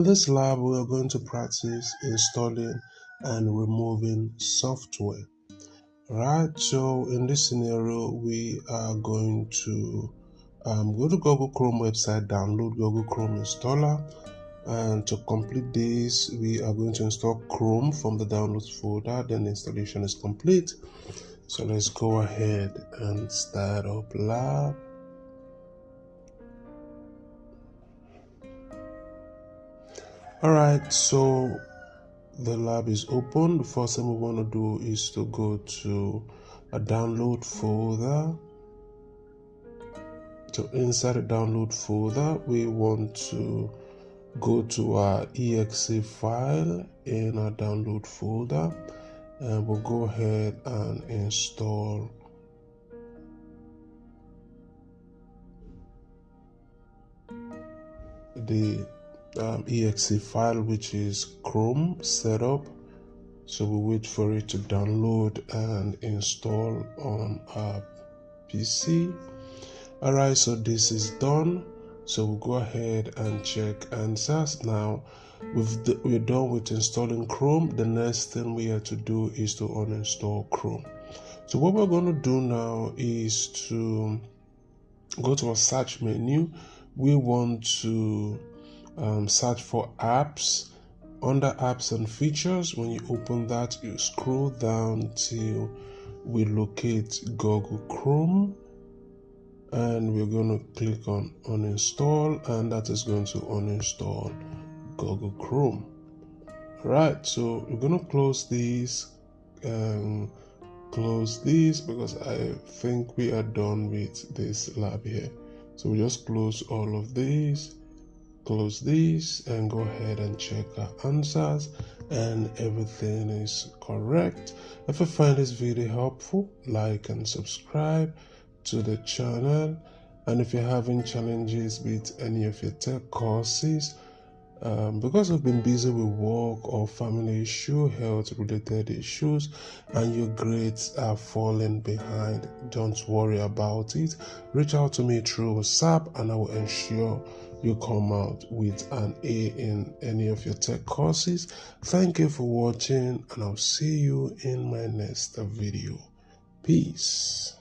In this lab, we are going to practice installing and removing software. Right, so in this scenario, we are going to go to Google Chrome website, download Google Chrome installer, and to complete this, we are going to install Chrome from the downloads folder. Then the installation is complete. So let's go ahead and start up lab. Alright, so the lab is open. The first thing we want to do is to go to a download folder. So inside the download folder, we want to go to our exe file in our download folder, and we'll go ahead and install the exe file, which is Chrome setup. So we wait for it to download and install on our PC. Alright, so this is done. So we'll go ahead and check answers. Now we're done with installing Chrome. The next thing we have to do is to uninstall Chrome. So what we're going to do now is to go to our search menu. We want to search for apps. Under apps and features, when you open that, you scroll down till we locate Google Chrome, and we're going to click on uninstall, and that is going to uninstall Google Chrome. Right, so we're going to close these because I think we are done with this lab here. So we just close all of these, close these, and go ahead and check our answers, and everything is correct. If you find this video helpful, like and subscribe to the channel. And if you're having challenges with any of your tech courses, because you've been busy with work or family issue, health related issues, and your grades are falling behind, don't worry about it. Reach out to me through WhatsApp, and I will ensure you come out with an A in any of your tech courses. Thank you for watching, and I'll see you in my next video. Peace.